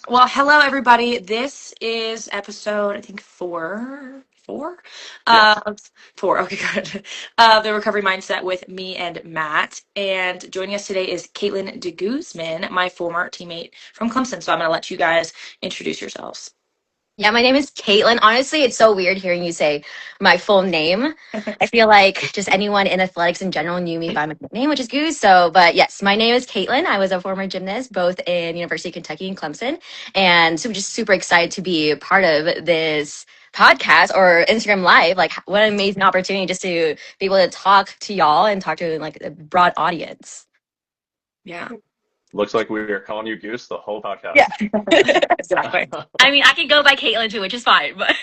Well, hello everybody. This is episode, I think four, Yes. uh, four. Okay, good. The recovery mindset with me and Matt. And joining us today is Kaitlin DeGuzman, my former teammate from Clemson. So I'm going to let you guys introduce yourselves. Yeah, my name is Caitlin. Honestly, it's so weird hearing you say my full name. I feel like just anyone in athletics in general knew me by my name, which is Goose. So, but yes, my name is Caitlin. I was a former gymnast, both in University of Kentucky and Clemson, and so just super excited to be part of this podcast or Instagram Live. Like, what an amazing opportunity just to be able to talk to y'all and talk to like a broad audience. Yeah, Looks like we are calling you Goose the whole Yeah. podcast. exactly. I mean, I can go by Caitlin too, which is fine, but.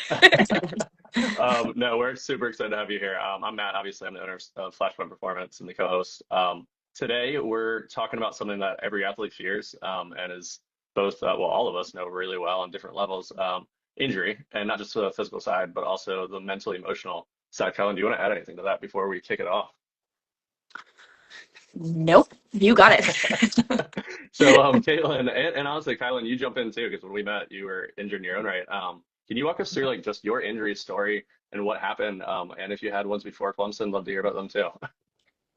No, we're super excited to have you here. I'm Matt, obviously. I'm the owner of Flashpoint Performance and the co-host. Today, we're talking about something that every athlete fears and is both, well, all of us know really well on different levels, injury, and not just the physical side, but also the mentally emotional side. Kellen, do you want to add anything to that before we kick it off? Nope, you got it. So, Caitlin, and honestly, Kylan, you jump in too, because when we met, you were injured in your own right. Can you walk us through like just your injury story and what happened? And if you had ones before Clemson, love to hear about them too.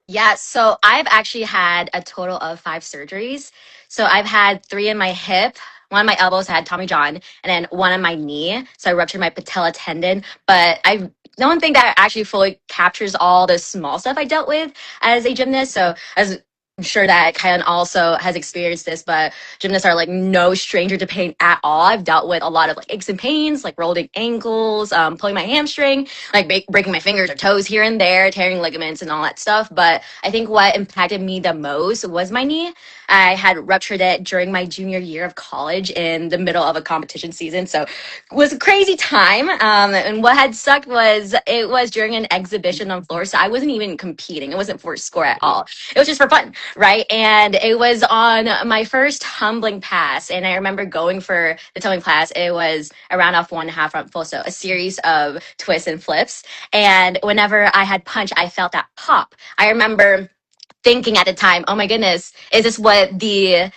Yeah, so I've actually had a total of 5 surgeries. So I've had 3 in my hip, one of my elbows, I had Tommy John, and then one in my knee. So I ruptured my patella tendon. But I don't think that actually fully captures all the small stuff I dealt with as a gymnast. So as I'm sure that Kyan also has experienced this, but gymnasts are like no stranger to pain at all. I've dealt with a lot of like aches and pains, like rolling ankles, pulling my hamstring, like breaking my fingers or toes here and there, tearing ligaments and all that stuff. But I think what impacted me the most was my knee. I had ruptured it during my junior year of college in the middle of a competition season. So it was a crazy time. And what had sucked was it was during an exhibition on floor. So I wasn't even competing. It wasn't for a score at all. It was just for fun, right? And it was on my first tumbling pass. And I remember going for the tumbling pass. It was a round off 1.5 front full. So a series of twists and flips. And whenever I had punch, I felt that pop. I remember thinking at the time, oh my goodness, is this what the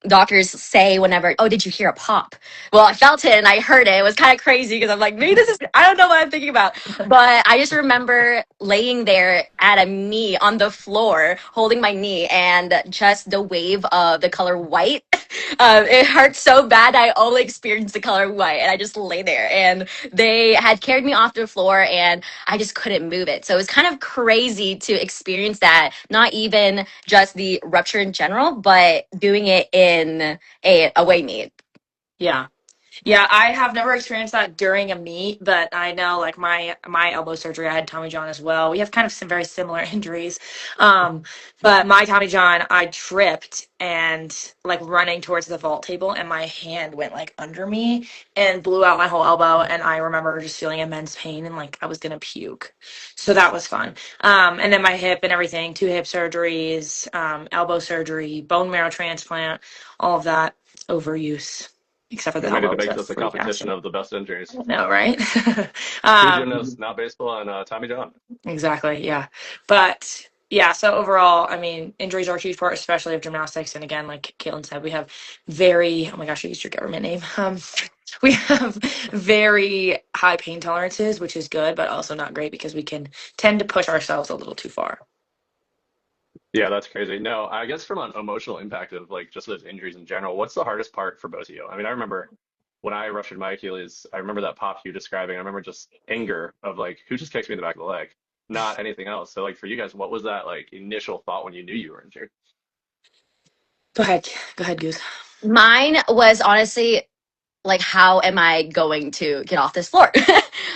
doctors say whenever, oh, did you hear a pop? Well, I felt it and I heard it. It was kind of crazy because I'm like, maybe this is, I don't know what I'm thinking about. But I just remember laying there at a knee on the floor, holding my knee, and just the wave of the color white. It hurt so bad. I only experienced the color white, and I just lay there. And they had carried me off the floor, and I just couldn't move it. So it was kind of crazy to experience that, not even just the rupture in general, but doing it in a away meet. Yeah. Yeah, I have never experienced that during a meet, but I know like my elbow surgery, I had Tommy John as well. We have kind of some very similar injuries. Um, but my Tommy John, I tripped and like running towards the vault table and my hand went like under me and blew out my whole elbow and I remember just feeling immense pain and like I was gonna puke. So that was fun. And then my hip and everything, 2 hip surgeries, elbow surgery, bone marrow transplant, all of that overuse except for the You're ready to elbows. make That's this a pretty competition nasty. of the best injuries. No, right? Two um, gymnasts, not baseball, and Tommy John. exactly. Yeah. But yeah, so overall, I mean, injuries are a huge part, especially of gymnastics. And again, like Caitlin said, we have very, oh my gosh, I used your government name. We have very high pain tolerances, which is good, but also not great because we can tend to push ourselves a little too far. Yeah, that's crazy. No, I guess from an emotional impact of like just those injuries in general, what's the hardest part for both of you? I mean, I remember when I ruptured my Achilles, I remember that pop you describing. I remember just anger of like, who just kicked me in the back of the leg, not anything else. So like for you guys, what was that like initial thought when you knew you were injured? Go ahead. Go ahead, Goose. Mine was honestly like, how am I going to get off this floor?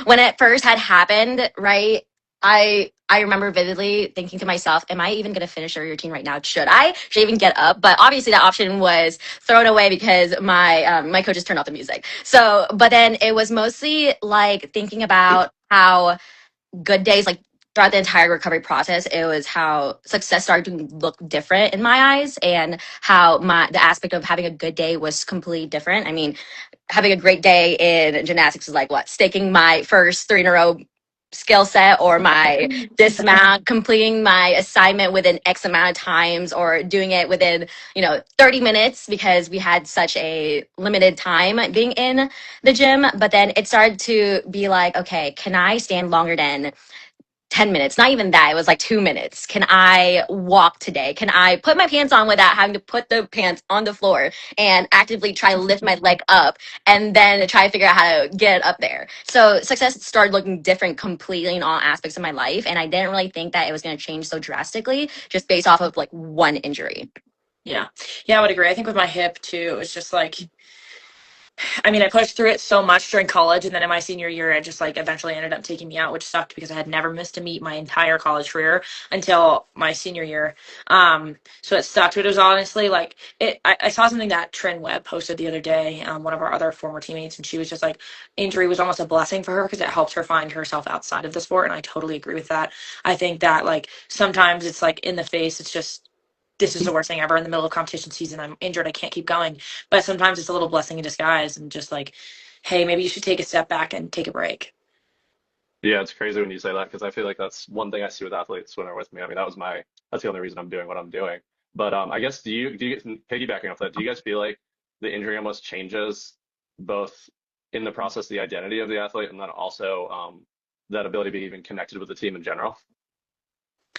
When it first had happened, right? I remember vividly thinking to myself, am I even going to finish a routine right now? Should I even get up? But obviously that option was thrown away because my coaches turned off the music. So, but then it was mostly like thinking about how good days, like throughout the entire recovery process, it was how success started to look different in my eyes, and how the aspect of having a good day was completely different. I mean, having a great day in gymnastics is like what, staking my first 3 in a row skill set or my dismount, completing my assignment within X amount of times or doing it within, 30 minutes because we had such a limited time being in the gym. But then it started to be like, okay, can I stand longer than 10 minutes? Not even that. It was like 2 minutes. Can I walk today? Can I put my pants on without having to put the pants on the floor and actively try to lift my leg up and then try to figure out how to get it up there? So success started looking different completely in all aspects of my life. And I didn't really think that it was going to change so drastically just based off of like one injury. Yeah. Yeah, I would agree. I think with my hip too, it's just like, I mean, I pushed through it so much during college, and then in my senior year, it just like eventually ended up taking me out, which sucked because I had never missed a meet my entire college career until my senior year. So it sucked. But it was honestly like it. I saw something that Trin Webb posted the other day, one of our other former teammates, and she was just like, injury was almost a blessing for her because it helped her find herself outside of the sport, and I totally agree with that. I think that like sometimes it's like in the face, it's just this is the worst thing ever in the middle of competition season. I'm injured. I can't keep going. But sometimes it's a little blessing in disguise and just like, hey, maybe you should take a step back and take a break. Yeah, it's crazy when you say that because I feel like that's one thing I see with athletes when they're with me. I mean, that's the only reason I'm doing what I'm doing. But I guess do you piggybacking off that, do you guys feel like the injury almost changes both in the process the identity of the athlete and then also that ability to be even connected with the team in general?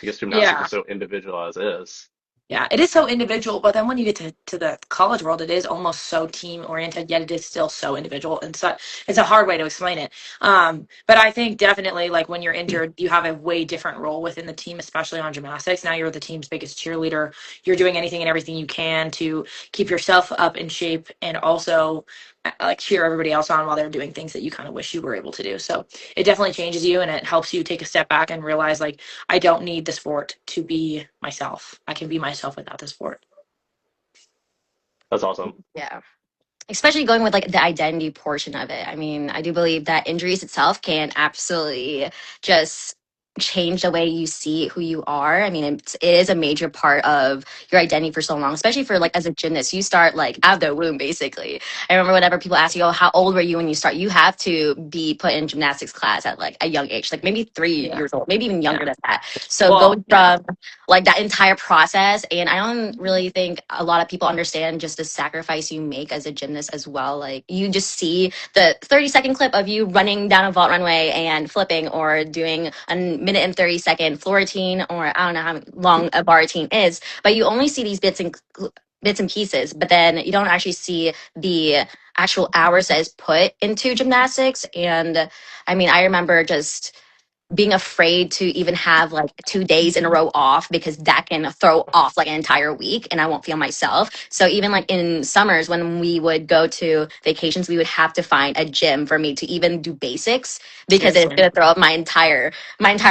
I guess gymnastics Yeah. is so individual as is. Yeah, it is so individual, but then when you get to the college world, it is almost so team oriented, yet it is still so individual. And so it's a hard way to explain it. But I think definitely like when you're injured, you have a way different role within the team, especially on gymnastics. Now you're the team's biggest cheerleader. You're doing anything and everything you can to keep yourself up in shape and also like cheer everybody else on while they're doing things that you kind of wish you were able to do. So it definitely changes you and it helps you take a step back and realize like I don't need the sport to be myself. I can be myself without the sport. That's awesome. Yeah. Especially going with like the identity portion of it. I mean, I do believe that injuries itself can absolutely just change the way you see who you are. I mean, it is a major part of your identity for so long, especially for like as a gymnast, you start like out of the womb basically. I remember whenever people ask you, oh, how old were you when you start? You have to be put in gymnastics class at like a young age, like maybe 3 years old, maybe even younger than that. So Well, going from like that entire process, and I don't really think a lot of people understand just the sacrifice you make as a gymnast as well. Like you just see the 30-second clip of you running down a vault runway and flipping or doing a minute and 30-second floor routine, or I don't know how long a bar routine is, but you only see these bits and pieces, but then you don't actually see the actual hours that is put into gymnastics. And I mean, I remember just being afraid to even have like 2 days in a row off because that can throw off like an entire week and I won't feel myself. So even like in summers when we would go to vacations, we would have to find a gym for me to even do basics because it's seriously. gonna throw up my entire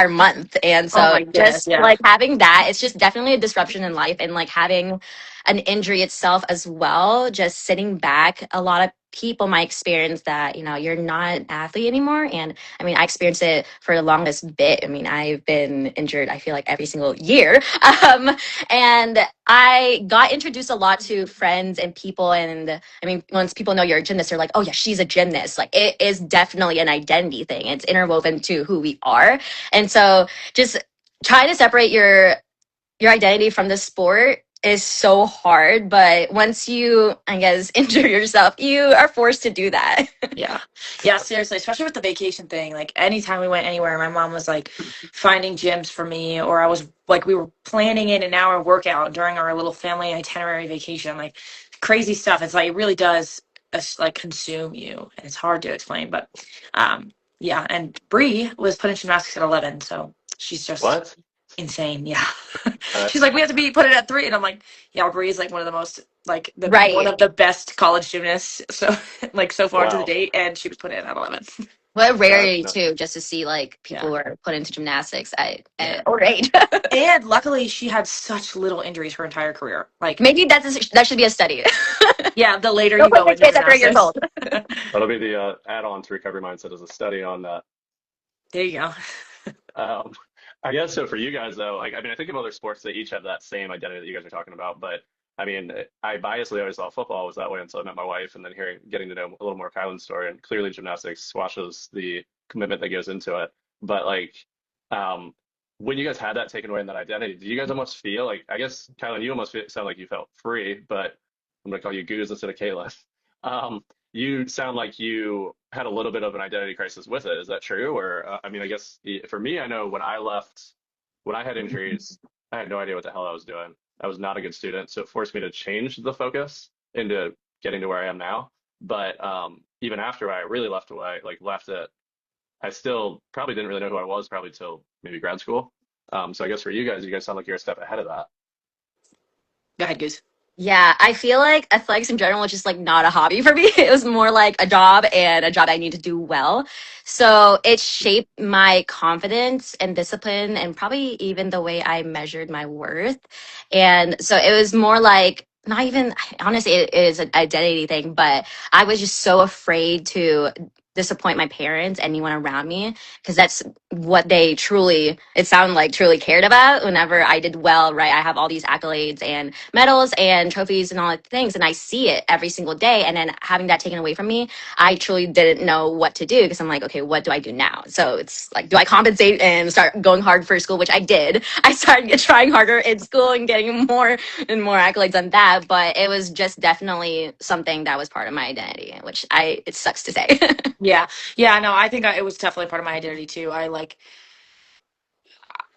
month. And Oh so my goodness, just yeah. like having that, it's just definitely a disruption in life, and like having an injury itself as well, just sitting back, a lot of people might experience that, you're not an athlete anymore. And I mean, I experienced it for the longest bit. I mean, I've been injured, I feel like every single year. And I got introduced a lot to friends and people. And I mean, once people know you're a gymnast, they're like, oh, yeah, she's a gymnast. Like, it is definitely an identity thing. It's interwoven to who we are. And so just trying to separate your identity from the sport is so hard, but once you, I guess, injure yourself, you are forced to do that. Yeah. Yeah, seriously, especially with the vacation thing. Like anytime we went anywhere, my mom was like finding gyms for me, or I was like, we were planning in an hour workout during our little family itinerary vacation. Like crazy stuff. It's like, it really does like consume you. And it's hard to explain, but yeah. And Bree was put in gymnastics at 11. So she's just What? insane. Yeah. Uh, She's like, we have to be put it at 3. And I'm like, yeah, Bree is like one of the most like the one Right. of the best college gymnasts so like so far to the wow. date, and she was put in at 11. What a That's rarity no, too, just to see like people Yeah. who are put into gymnastics at Yeah. old age. And luckily she had such little injuries her entire career. Like, Maybe that should be a study. yeah, the later Don't you put go your into kids at 3 years gymnastics. old. that'll be the add-on to recovery mindset as a study on that. There you go. Um, I guess so for you guys though, like I mean, I think of other sports that each have that same identity that you guys are talking about, but I mean, I biasly always thought football was that way until I met my wife, and then getting to know a little more of Kylan's story, and clearly gymnastics squashes the commitment that goes into it. But like, when you guys had that taken away in that identity, did you guys almost feel like, I guess, Kaitlin, you almost sound like you felt free, but I'm gonna call you Goose instead of Kayla. You sound like you had a little bit of an identity crisis with it. Is that true? Or, I mean, I guess for me, I know when I left, when I had injuries, I had no idea what the hell I was doing. I was not a good student, so it forced me to change the focus into getting to where I am now. But even after I really left it, I still probably didn't really know who I was probably till maybe grad school. So I guess for you guys sound like you're a step ahead of that. Go ahead, Goose. Yeah, I feel like athletics in general was just like not a hobby for me. It was more like a job and a job I need to do well. So it shaped my confidence and discipline and probably even the way I measured my worth. And so it was more like not even, honestly, it is an identity thing, but I was just so afraid to disappoint my parents, anyone around me, because that's what they truly, it sounded like truly cared about whenever I did well, right? I have all these accolades and medals and trophies and all the things, and I see it every single day. And then having that taken away from me, I truly didn't know what to do because I'm like, okay, what do I do now? So it's like, do I compensate and start going hard for school, which I did. I started trying harder in school and getting more and more accolades on that, but it was just definitely something that was part of my identity, which it sucks to say. Yeah. Yeah, no, I think it was definitely part of my identity too.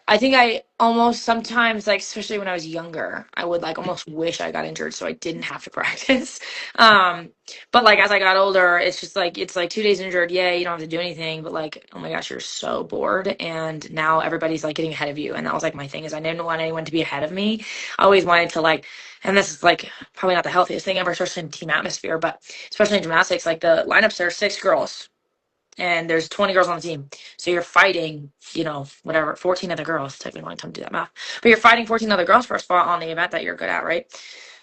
I think I almost sometimes, like, especially when I was younger, I would like almost wish I got injured so I didn't have to practice. Um, but like as I got older, it's like 2 days injured, yay, you don't have to do anything. But like, oh my gosh, you're so bored, and now everybody's like getting ahead of you. And that was like my thing is I didn't want anyone to be ahead of me. I always wanted to like, and this is like probably not the healthiest thing ever, especially in team atmosphere, but especially in gymnastics, like the lineups there are 6 girls and there's 20 girls on the team. So you're fighting, whatever, 14 other girls. It took me a long time to do that math. But you're fighting 14 other girls for a spot on the event that you're good at, right?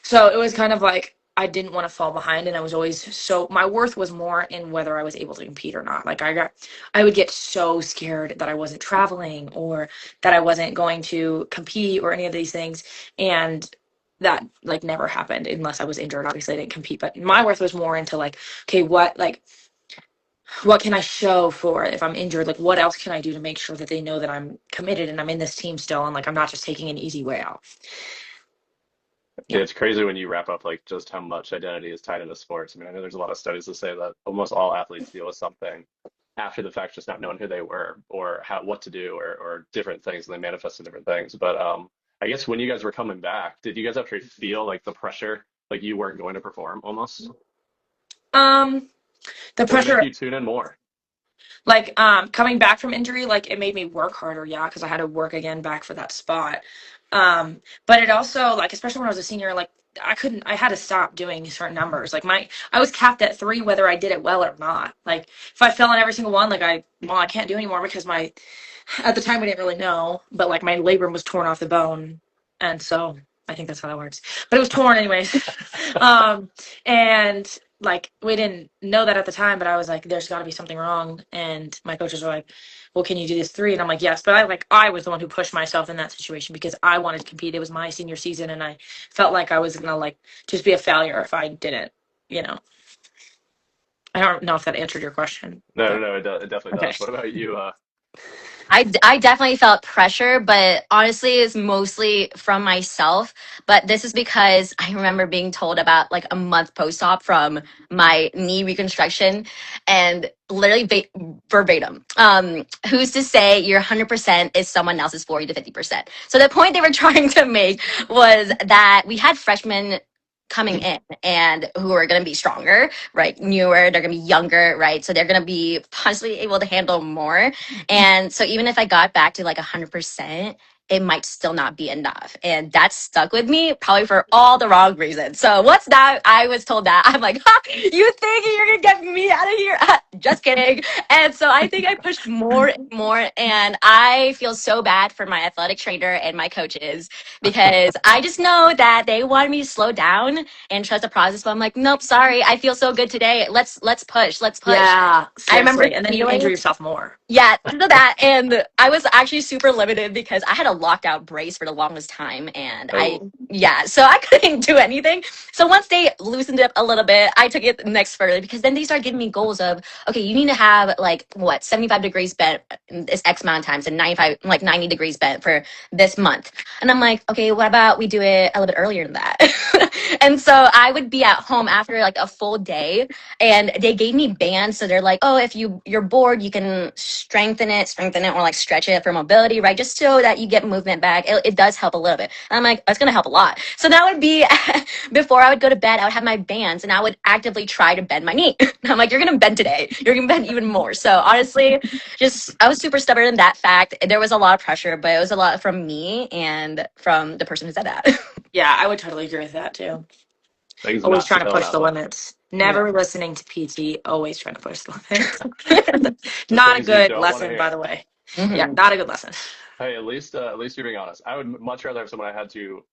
So it was kind of like I didn't want to fall behind, and I was always my worth was more in whether I was able to compete or not. Like I would get so scared that I wasn't traveling or that I wasn't going to compete or any of these things. And that like never happened unless I was injured. Obviously I didn't compete, but my worth was more into like, okay, what can I show for if I'm injured? Like, what else can I do to make sure that they know that I'm committed and I'm in this team still and like I'm not just taking an easy way out? Yeah, Yeah. it's crazy when you wrap up like just how much identity is tied into sports. I mean, I know there's a lot of studies that say that almost all athletes deal with something after the fact, just not knowing who they were or what to do or different things, and they manifest in different things. But I guess when you guys were coming back, did you guys actually feel like the pressure, like you weren't going to perform almost, Um, the or did it make pressure, you tune in more? like, coming back from injury, like it made me work harder. Yeah. Cause I had to work again back for that spot. But it also like, especially when I was a senior, like I had to stop doing certain numbers. Like I was capped at 3, whether I did it well or not. Like if I fell on every single one, like I can't do anymore because at the time we didn't really know, but like my labrum was torn off the bone. And so I think that's how that works, but it was torn anyways. And like we didn't know that at the time, but I was like, there's got to be something wrong. And my coaches were like, well, can you do this 3? And I'm like, yes. But I was the one who pushed myself in that situation because I wanted to compete. It was my senior season, and I felt like I was gonna like just be a failure if I didn't. You know, I don't know if that answered your question, No, no, but no, it definitely okay. does. What about you? I definitely felt pressure, but honestly, it's mostly from myself. But this is because I remember being told about like a month post op from my knee reconstruction, and literally verbatim. Who's to say your 100% is someone else's 40 to 50%? So the point they were trying to make was that we had freshmen coming in and who are going to be stronger, right? Newer, they're going to be younger, right? So they're going to be possibly able to handle more. And so even if I got back to like 100%, it might still not be enough. And that stuck with me probably for all the wrong reasons. So what's that? I was told that. I'm like, ha, you think you're going to get me out of here? Just kidding. And so I think I pushed more and more. And I feel so bad for my athletic trainer and my coaches because I just know that they wanted me to slow down and trust the process. But I'm like, nope, sorry. I feel so good today. Let's push. Let's push. Yeah, I remember seriously. And then you injure feeling yourself more. yeah, to that. And I was actually super limited because I had a locked out brace for the longest time. And so I couldn't do anything. So once they loosened it up a little bit, I took it next further because then they started giving me goals of, okay, you need to have like 75 degrees bent this X amount of times and 90 degrees bent for this month. And I'm like, okay, what about we do it a little bit earlier than that? And so I would be at home after like a full day, and they gave me bands. So they're like, oh, if you're bored, you can strengthen it, or like stretch it for mobility, right? Just so that you get movement back. It does help a little bit. And I'm like, it's going to help a lot. So that would be before I would go to bed, I would have my bands and I would actively try to bend my knee. I'm like, you're going to bend today. You're going to bend even more. So honestly, I was super stubborn in that fact. There was a lot of pressure, but it was a lot from me and from the person who said that. Yeah, I would totally agree with that too. Things Always not trying to fill push that the one. limits. Never listening to PT. Always trying to push the limits. Not a things you good don't wanna lesson, hear. by the way. Mhm. Yeah, not a good lesson. Hey, at least you're being honest. I would much rather have someone I had to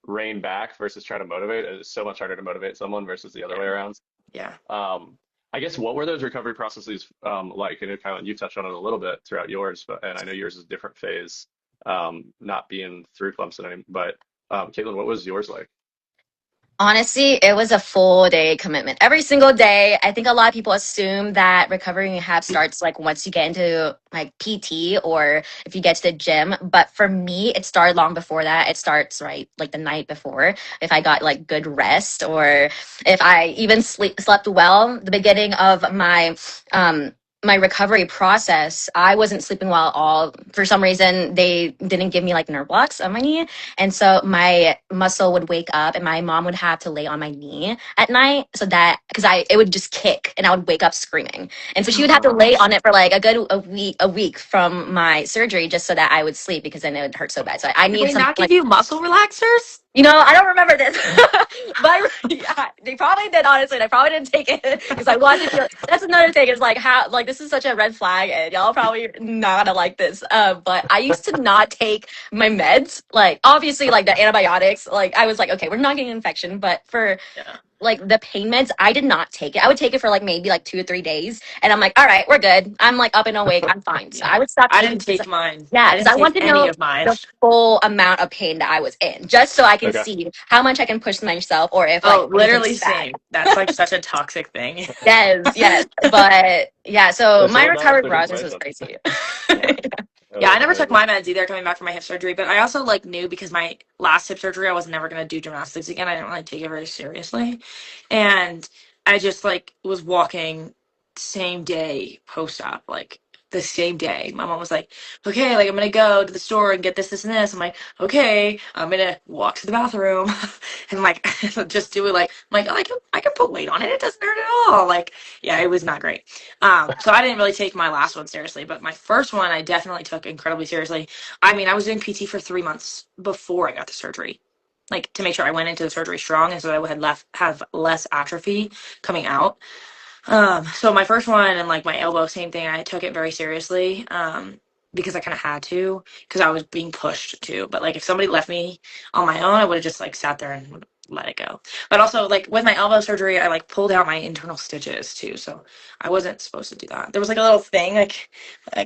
rein back versus try to motivate. It's so much harder to motivate someone versus the other way around. Yeah. I guess what were those recovery processes like? And Kaitlin, you touched on it a little bit throughout yours, and I know yours is a different phase, not being through Clemson, but Kaitlin, what was yours like? Honestly, it was a full day commitment every single day. I think a lot of people assume that recovery and rehab starts like once you get into like PT or if you get to the gym. But for me, it started long before that. It starts right like the night before. If I got like good rest or if I even slept well, the beginning of my recovery process, I wasn't sleeping well at all. For some reason, they didn't give me like nerve blocks on my knee. And so my muscle would wake up and my mom would have to lay on my knee at night so that because it would just kick and I would wake up screaming. And so she would have to lay on it for like a week from my surgery just so that I would sleep because then it would hurt so bad. So I Did need they some not give like you muscle relaxers? I don't remember this, but yeah, they probably did. Honestly, and I probably didn't take it because I wanted to feel. That's another thing. Is like how like this is such a red flag, and y'all probably not gonna like this. But I used to not take my meds. Like obviously, like the antibiotics. Like I was like, okay, we're not getting an infection, but for Yeah. like the pain meds, I did not take it. I would take it for like maybe like 2 or 3 days, and I'm like, all right, we're good. I'm like up and awake. I'm fine. So I would stop I taking. didn't take mine. Yeah, I because didn't I want take to any know of mine. the full amount of pain that I was in, just so I can Okay. see how much I can push myself, or if Oh, like literally anything's bad. same. That's like such a toxic thing. Yes, but yeah. So If my someone knows, recovery they didn't process say was something. crazy. Yeah, I That's never took amazing. my meds either coming back from my hip surgery, but I also like knew because my last hip surgery I was never gonna do gymnastics again. I didn't really take it very seriously. And I just like was walking same day post-op, like the same day. My mom was like, okay, like I'm gonna go to the store and get this, and this. I'm like, okay, I'm gonna walk to the bathroom and like just do it I'm like, oh, I can put weight on it. It doesn't hurt at all. Like, yeah, it was not great. So I didn't really take my last one seriously, but my first one I definitely took incredibly seriously. I mean, I was doing PT for 3 months before I got the surgery, like to make sure I went into the surgery strong, and so I would have less atrophy coming out. So my first one and like my elbow, same thing. I took it very seriously. Because I kind of had to, because I was being pushed to. But like if somebody left me on my own, I would have just like sat there and let it go. But also like with my elbow surgery, I like pulled out my internal stitches too. So I wasn't supposed to do that. There was like a little thing, like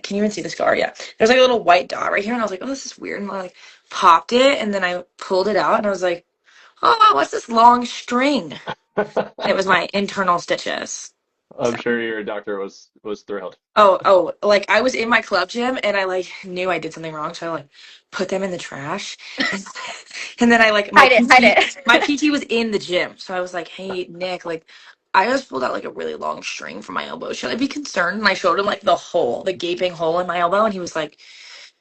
can you even see the scar? Yeah. There's like a little white dot right here, and I was like, oh, this is weird. And I like popped it, and then I pulled it out, and I was like, oh, what's this long string? And it was my internal stitches. I'm sure your doctor was thrilled. Oh, like I was in my club gym and I like knew I did something wrong, so I like put them in the trash. And, and then I like Hide it. my PT was in the gym. So I was like, "Hey, Nick, like I just pulled out like a really long string from my elbow. Should I be concerned?" And I showed him like the gaping hole in my elbow, and he was like,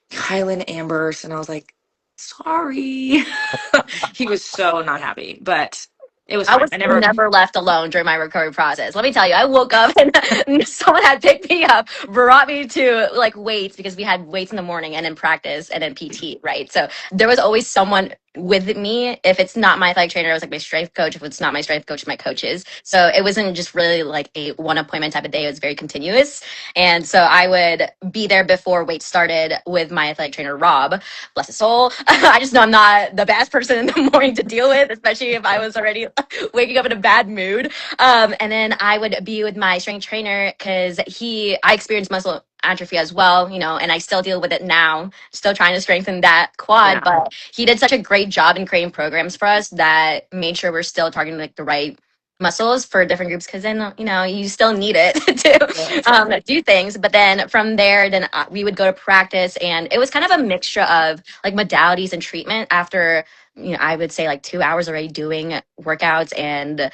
"Kylan Ambers." And I was like, "Sorry." He was so not happy, but it was I fine. was I never never left alone during my recovery process. Let me tell you, I woke up and someone had picked me up, brought me to like weights because we had weights in the morning and in practice and in PT, right? So there was always someone with me. If it's not my athletic trainer, it was like my strength coach. If it's not my strength coach, my coaches. So it wasn't just really like a one appointment type of day. It was very continuous. And so I would be there before weights started with my athletic trainer, Rob, bless his soul. I just know I'm not the best person in the morning to deal with, especially if I was already waking up in a bad mood. And then I would be with my strength trainer because I experienced muscle atrophy as well, and I still deal with it now, still trying to strengthen that quad. Yeah. But he did such a great job in creating programs for us that made sure we're still targeting like the right muscles for different groups, because then you still need it to do things. But then from there, then we would go to practice, and it was kind of a mixture of like modalities and treatment after I would say like 2 hours already doing workouts and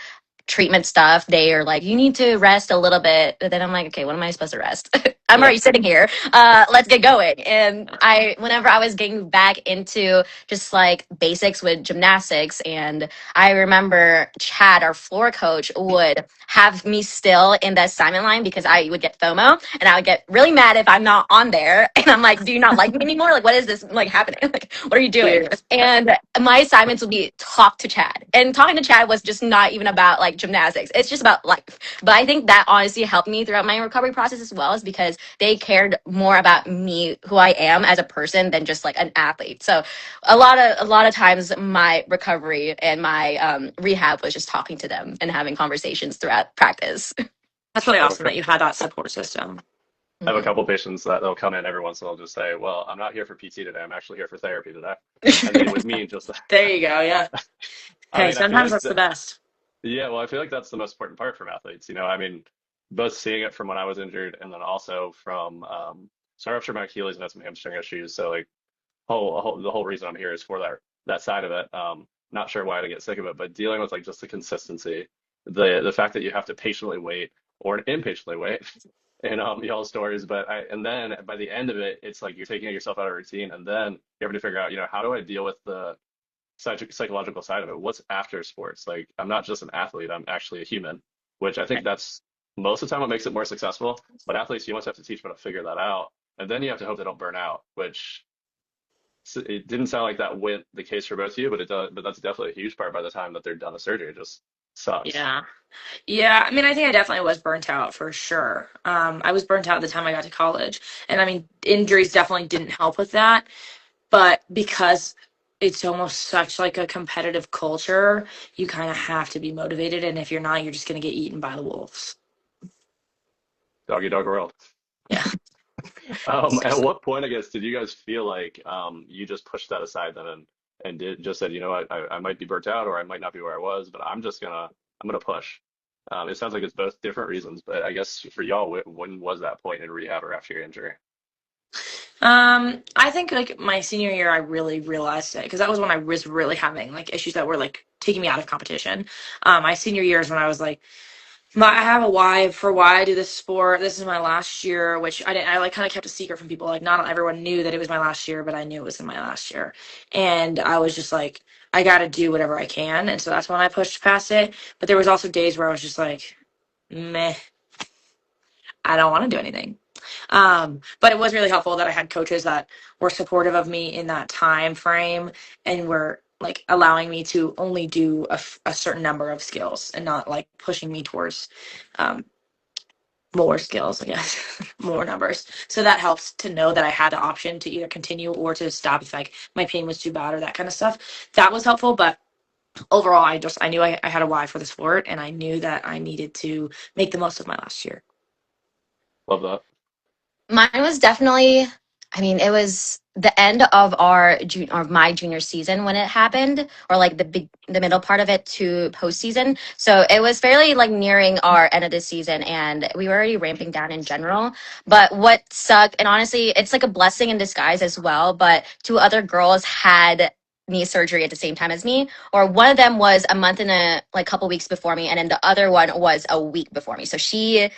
treatment stuff. They are like, you need to rest a little bit. But then I'm like, okay, when am I supposed to rest? I'm already sitting here. Let's get going. And whenever I was getting back into just like basics with gymnastics, and I remember Chad, our floor coach, would have me still in the assignment line because I would get FOMO and I would get really mad if I'm not on there. And I'm like, do you not like me anymore? Like, what is this like happening? Like, what are you doing? And my assignments would be talk to Chad. And talking to Chad was just not even about like gymnastics. It's just about life. But I think that honestly helped me throughout my recovery process as well, is because they cared more about me, who I am as a person, than just like an athlete. So a lot of times my recovery and my rehab was just talking to them and having conversations throughout practice. That's really awesome that you had that support system. I have a couple patients that they'll come in every once in a while, just say, well, I'm not here for PT today. I'm actually here for therapy today. And they would mean just that. There you go. Yeah. I Hey, mean, I feel sometimes like that's the best. yeah, well, I feel like that's the most important part from athletes. I mean, both seeing it from when I was injured and then also from, so I ruptured my Achilles and had some hamstring issues. So like the whole reason I'm here is for that side of it. Not sure why I get sick of it, but dealing with like just the consistency, the fact that you have to patiently wait or impatiently wait in y'all's stories. But and then by the end of it, it's like you're taking yourself out of routine, and then you're having to figure out, how do I deal with the psychological side of it? What's after sports? Like, I'm not just an athlete, I'm actually a human, which I think that's most of the time what makes it more successful. But athletes, you almost have to teach them how to figure that out. And then you have to hope they don't burn out, which it didn't sound like that went the case for both of you, but it does, but that's definitely a huge part by the time that they're done the surgery. It just sucks. Yeah. Yeah. I mean, I think I definitely was burnt out for sure. I was burnt out at the time I got to college. And I mean, injuries definitely didn't help with that. But because it's almost such like a competitive culture, you kind of have to be motivated. And if you're not, you're just going to get eaten by the wolves. Doggy dog world. Yeah. At what point, I guess, did you guys feel like you just pushed that aside then and did just said, what, I might be burnt out or I might not be where I was, but I'm gonna push. It sounds like it's both different reasons, but I guess for y'all, when was that point in rehab or after your injury? I think like my senior year, I really realized it because that was when I was really having like issues that were like taking me out of competition. My senior year is when I was like, I have a why for why I do this sport. This is my last year, which I didn't. I like kind of kept a secret from people. Like not everyone knew that it was my last year, but I knew it was in my last year, and I was just like, I got to do whatever I can, and so that's when I pushed past it. But there was also days where I was just like, meh, I don't want to do anything. But it was really helpful that I had coaches that were supportive of me in that time frame and were like allowing me to only do a certain number of skills and not like pushing me towards um, more skills, I guess, more numbers. So that helps to know that I had the option to either continue or to stop if like my pain was too bad or that kind of stuff. That was helpful, but overall, I knew I had a why for the sport and I knew that I needed to make the most of my last year. Love that. Mine was definitely, I mean, it was the end of my junior season when it happened, or like the middle part of it to postseason. So it was fairly like nearing our end of the season, and we were already ramping down in general. But what sucked, and honestly, it's like a blessing in disguise as well. But two other girls had knee surgery at the same time as me, or one of them was a month and a like couple weeks before me, and then the other one was a week before me. So she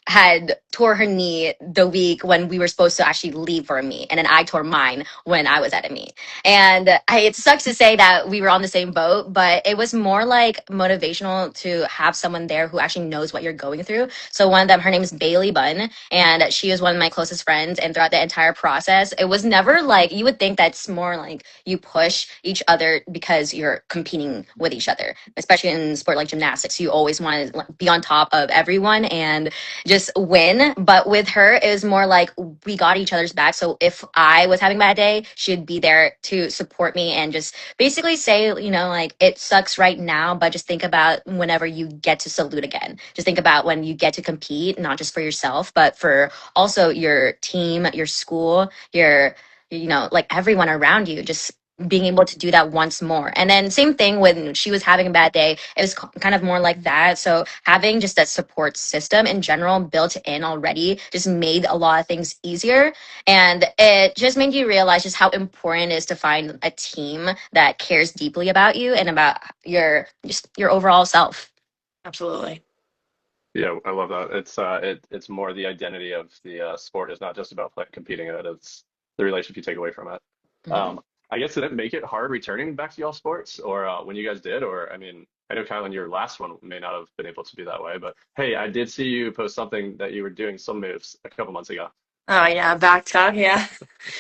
had tore her knee the week when we were supposed to actually leave for a meet, and then I tore mine when I was at a meet. And it sucks to say that we were on the same boat, but it was more like motivational to have someone there who actually knows what you're going through. So one of them, her name is Bailey Bunn, and she is one of my closest friends. And throughout the entire process, it was never like, you would think that's more like you push each other because you're competing with each other, especially in sport like gymnastics. You always want to be on top of everyone and just just win. But with her, it was more like we got each other's back. So if I was having a bad day, she'd be there to support me and just basically say, you know, like it sucks right now, but just think about whenever you get to salute again. Just think about when you get to compete, not just for yourself, but for also your team, your school, your, you know, like everyone around you. Just being able to do that once more. And then same thing when she was having a bad day, it was kind of more like that. So having just that support system in general built in already just made a lot of things easier. And it just made you realize just how important it is to find a team that cares deeply about you and about your just your overall self. Absolutely. Yeah, I love that. It's more the identity of the sport. It's not just about competing in it. It's the relationship you take away from it. Mhm. I guess did it make it hard returning back to y'all sports, or when you guys did, or I mean, I know Kylan, your last one may not have been able to be that way, but hey, I did see you post something that you were doing some moves a couple months ago. Oh yeah, back tuck. Yeah.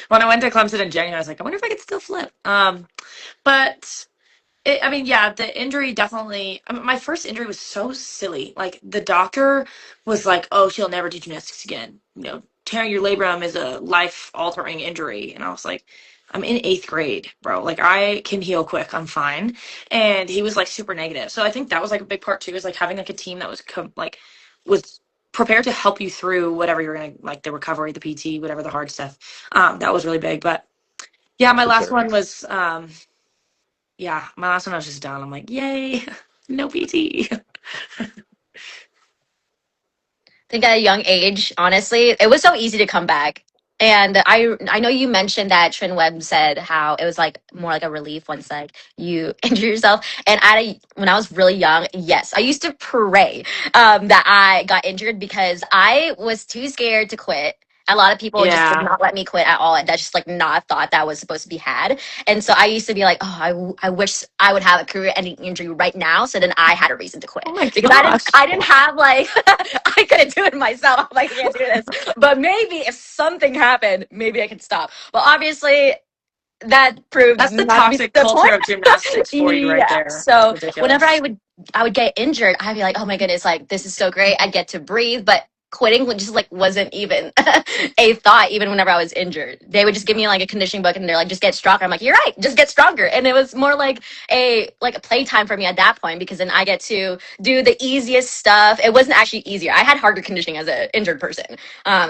When I went to Clemson in January, I was like, I wonder if I could still flip. But I mean, yeah, the injury definitely. I mean, my first injury was so silly. Like the doctor was like, "Oh, she'll never do gymnastics again. You know, tearing your labrum is a life-altering injury." And I was like, "I'm in eighth grade, bro. Like I can heal quick. I'm fine." And he was like super negative. So I think that was like a big part too. Is like having like a team that was was prepared to help you through whatever you're gonna like the recovery, the PT, whatever the hard stuff. That was really big. But yeah, my For last sure. one was yeah, my last one I was just done. I'm like, yay, no PT. Think at a young age, honestly, it was so easy to come back. And I know you mentioned that Trin Webb said how it was like more like a relief once like you injure yourself. And when I was really young, yes, I used to pray that I got injured because I was too scared to quit. A lot of people just did Yeah. not let me quit at all. And that's just like not a thought that was supposed to be had. And so I used to be like, oh, I wish I would have a career-ending injury right now, so then I had a reason to Oh quit my because gosh. I didn't have like I couldn't do it myself. I'm like, I can't do this. But maybe if something happened, maybe I could stop. But obviously, that proved That's the not to be toxic the culture point. of gymnastics for you right Yeah. there. That's So whenever ridiculous. I would get injured, I'd be like, oh my goodness, like this is so great. I get to breathe, but quitting just like wasn't even a thought even whenever I was injured. They would just give me like a conditioning book and they're like, just get stronger. I'm like, you're right, just get stronger. And it was more like a playtime for me at that point because then I get to do the easiest stuff. It wasn't actually easier. I had harder conditioning as an injured person.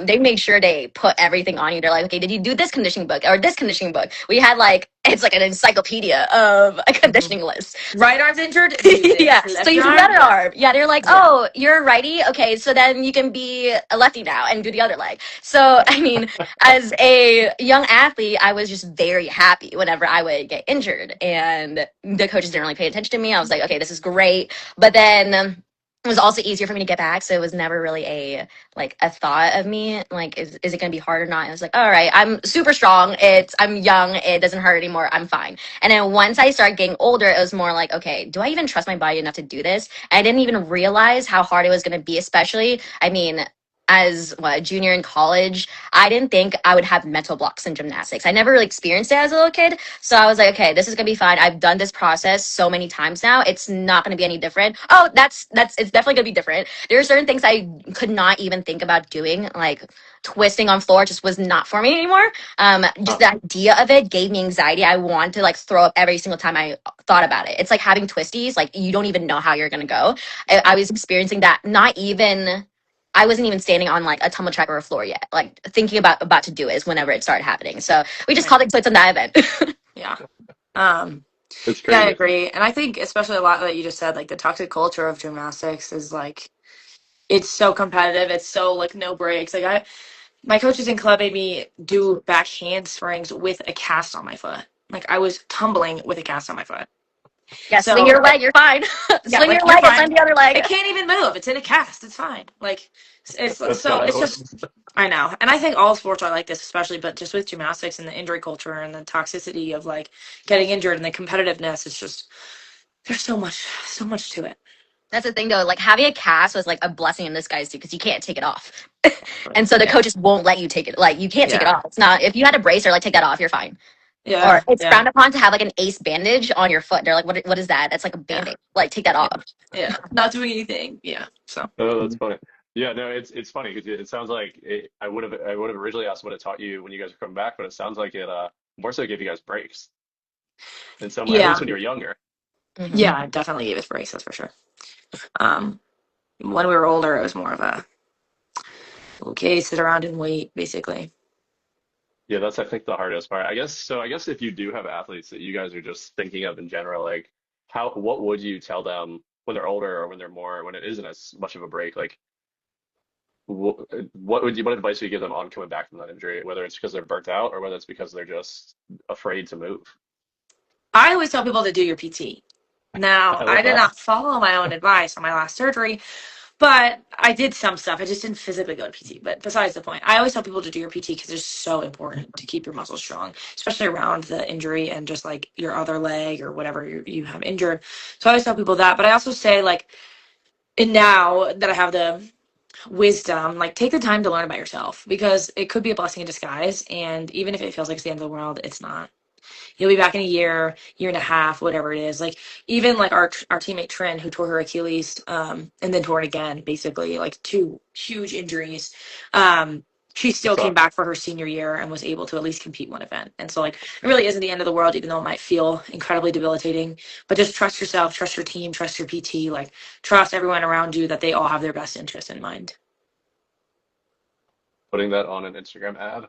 They made sure they put everything on you. They're like, okay, did you do this conditioning book or this conditioning book? We had like it's like an encyclopedia of a Mhm. conditioning list. Right arm's injured, do Yeah. this. So Left you do the arm, other yeah. arm. Yeah. They're like, Yeah. oh, you're a righty. Okay. So then you can be a lefty now and do the other leg. So, I mean, as a young athlete, I was just very happy whenever I would get injured and the coaches didn't really pay attention to me. I was like, okay, this is great. But then it was also easier for me to get back. So it was never really a thought of me like is it going to be hard or not. I was like, all right, I'm super strong. I'm young. It doesn't hurt anymore. I'm fine. And then once I started getting older, it was more like, okay, do I even trust my body enough to do this? I didn't even realize how hard it was going to be, especially, I mean, as a junior in college, I didn't think I would have mental blocks in gymnastics. I never really experienced it as a little kid. So I was like, okay, this is going to be fine. I've done this process so many times now. It's not going to be any different. Oh, it's definitely going to be different. There are certain things I could not even think about doing, like twisting on floor just was not for me anymore. Just Huh. the idea of it gave me anxiety. I wanted to like throw up every single time I thought about it. It's like having twisties, like you don't even know how you're gonna go. I was experiencing that. Not even I wasn't even standing on like a tumble track or a floor yet. Like thinking about to do it is whenever it started happening. So we just Right. called it quits on that event. Yeah. Um, It's yeah, I crazy. agree. And I think especially a lot that you just said, like the toxic culture of gymnastics is like it's so competitive. It's so like no breaks. Like my coaches in club made me do back handsprings with a cast on my foot. Like I was tumbling with a cast on my foot. Yeah, swing So your leg, you're fine. yeah, Swing like your you're leg and fine. send the other leg. It can't even move. It's in a cast. It's fine. Like That's so it's wild. just I know. And I think all sports are like this, especially but just with gymnastics and the injury culture and the toxicity of like getting injured and the competitiveness, it's just there's so much to it. That's the thing though, like having a cast was like a blessing in disguise too, because you can't take it off. And so the Yeah. coaches won't let you take it. Like you can't take it Yeah. off. It's not if you had a brace or like take that off, you're fine. Or Yeah. it's Yeah. frowned upon to have like an ace bandage on your foot. They're like, what is that? That's like a Yeah. band-aid. Like take that Yeah. off. Yeah. Not doing anything. Yeah. So Oh, that's funny. Yeah, no, it's funny because it sounds like I would have originally asked what it taught you when you guys were coming back, but it sounds like it more so gave you guys breaks in some way, at least Yeah, when you were younger. Hmm. yeah, it definitely gave us breaks, that's for sure. Um, when we were older, it was more of a okay, sit around and wait, basically. Yeah, that's I think the hardest part. I guess so. I guess if you do have athletes that you guys are just thinking of in general, like what would you tell them when they're older or when it isn't as much of a break? Like what advice would you give them on coming back from that injury, whether it's because they're burnt out or whether it's because they're just afraid to move? I always tell people to do your PT. Now, I I love did that. not follow my own advice on my last surgery, but I did some stuff. I just didn't physically go to PT. But besides the point, I always tell people to do your PT because it's so important to keep your muscles strong, especially around the injury and just like your other leg or whatever you have injured. So I always tell people that. But I also say, like, and now that I have the wisdom, like, take the time to learn about yourself because it could be a blessing in disguise. And even if it feels like it's the end of the world, it's not. You'll be back in a year and a half, whatever it is. Like, even like our teammate Trin, who tore her Achilles, and then tore it again, basically like two huge injuries. Um, she It still came sucks. back for her senior year and was able to at least compete one event. And so, like, it really isn't the end of the world, even though it might feel incredibly debilitating. But just trust yourself, trust your team, trust your PT, like, trust everyone around you that they all have their best interest in mind. Putting that on an Instagram ad.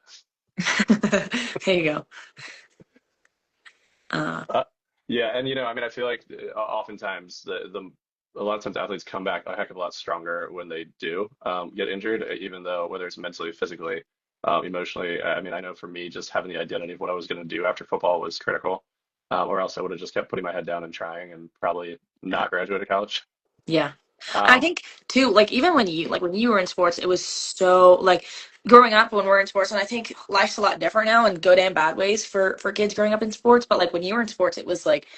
There you go. Uh, Uh, yeah, and I mean, I feel like oftentimes the a lot of times athletes come back a heck of a lot stronger when they do get injured, even though whether it's mentally, physically, emotionally. I mean, I know for me, just having the identity of what I was going to do after football was critical, or else I would have just kept putting my head down and trying and probably not graduated college. yeah. I Um, think too, like, even when you were in sports, it was so like growing up when we're in sports, and I think life's a lot different now in good and bad ways for kids growing up in sports. But like when you were in sports, it was like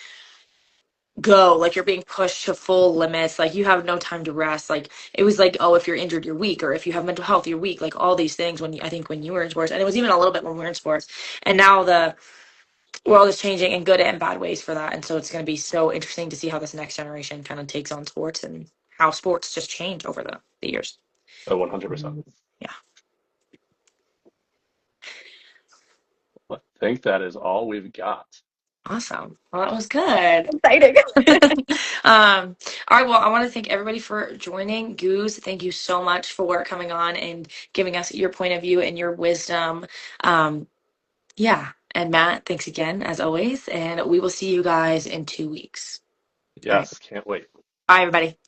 go, like you're being pushed to full limits, like you have no time to rest. Like it was like, oh, if you're injured, you're weak, or if you have mental health, you're weak. Like all these things I think when you were in sports, and it was even a little bit when we were in sports, and now the world is changing in good and bad ways for that. And so it's going to be so interesting to see how this next generation kind of takes on sports and how sports just change over the years. 100%. Yeah. I think that is all we've got. Awesome. Well, that was good. Exciting. All right. Well, I want to thank everybody for joining. Goose, thank you so much for coming on and giving us your point of view and your wisdom. Um, yeah. And Matt, thanks again, as always. And we will see you guys in 2 weeks. All right. Yes, can't wait. Bye, everybody.